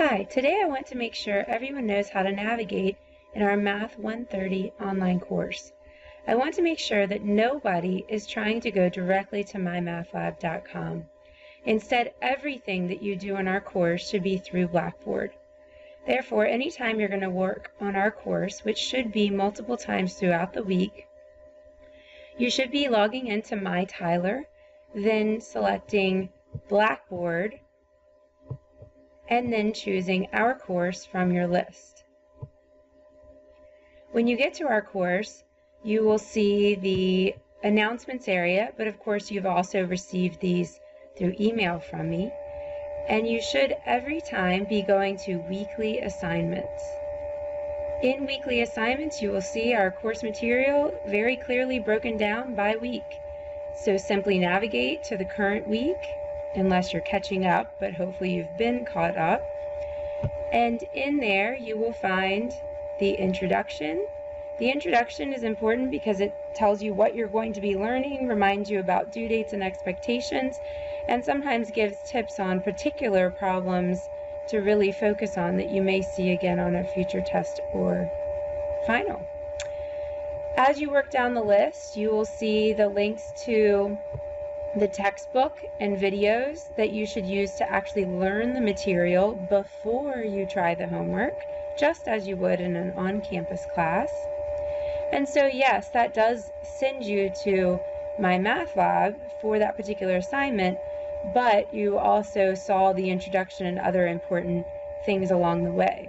Hi, today I want to make sure everyone knows how to navigate in our Math 130 online course. I want to make sure that nobody is trying to go directly to mymathlab.com. Instead, everything that you do in our course should be through Blackboard. Therefore, anytime you're going to work on our course, which should be multiple times throughout the week, you should be logging into My Tyler, then selecting Blackboard, and then choosing our course from your list. When you get to our course, you will see the announcements area, but of course you've also received these through email from me. And you should every time be going to weekly assignments. In weekly assignments, you will see our course material very clearly broken down by week. So simply navigate to the current week, unless you're catching up, but hopefully you've been caught up. And in there, you will find the introduction. The introduction is important because it tells you what you're going to be learning, reminds you about due dates and expectations, and sometimes gives tips on particular problems to really focus on that you may see again on a future test or final. As you work down the list, you will see the links to the textbook and videos that you should use to actually learn the material before you try the homework, just as you would in an on-campus class. And so yes, that does send you to my math lab for that particular assignment, but you also saw the introduction and other important things along the way.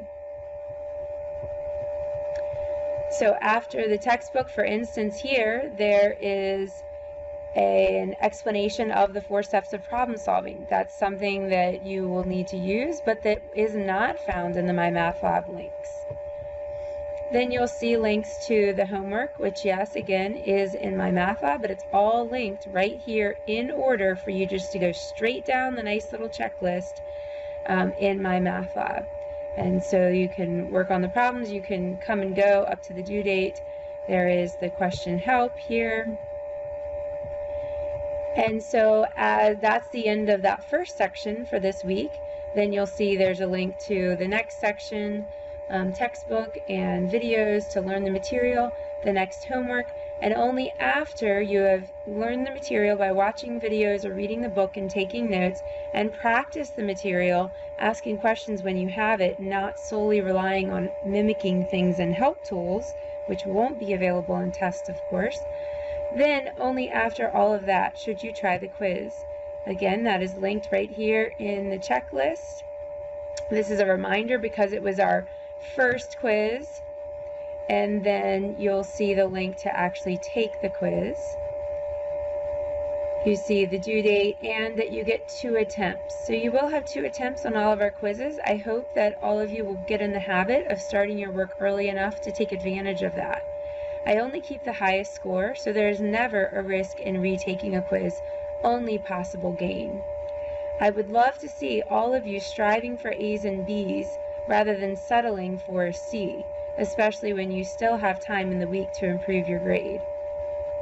So after the textbook, for instance, here, there is an explanation of the 4 steps of problem solving. That's something that you will need to use, but that is not found in the My Math Lab links. Then you'll see links to the homework, which yes, again, is in My Math Lab, but it's all linked right here in order for you just to go straight down the nice little checklist in My Math Lab. And so you can work on the problems, you can come and go up to the due date. There is the question help here. And so that's the end of that first section for this week. Then you'll see there's a link to the next section, textbook and videos to learn the material, the next homework, and only after you have learned the material by watching videos or reading the book and taking notes and practice the material, asking questions when you have it, not solely relying on mimicking things in help tools, which won't be available in tests, of course. Then, only after all of that should you try the quiz. Again, that is linked right here in the checklist. This is a reminder because it was our first quiz, and then you'll see the link to actually take the quiz. You see the due date and that you get 2 attempts. So you will have 2 attempts on all of our quizzes. I hope that all of you will get in the habit of starting your work early enough to take advantage of that. I only keep the highest score, so there is never a risk in retaking a quiz, only possible gain. I would love to see all of you striving for A's and B's rather than settling for a C, especially when you still have time in the week to improve your grade.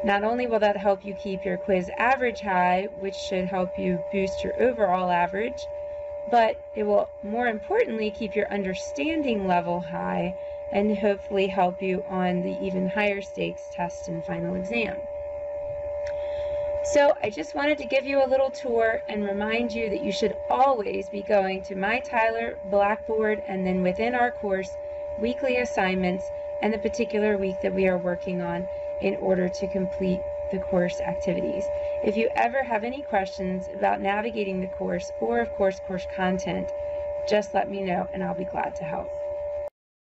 Not only will that help you keep your quiz average high, which should help you boost your overall average, but it will more importantly keep your understanding level high and hopefully help you on the even higher stakes test and final exam. So I just wanted to give you a little tour and remind you that you should always be going to My Tyler, Blackboard, and then within our course, weekly assignments and the particular week that we are working on in order to complete the course activities. If you ever have any questions about navigating the course or of course course content, just let me know and I'll be glad to help.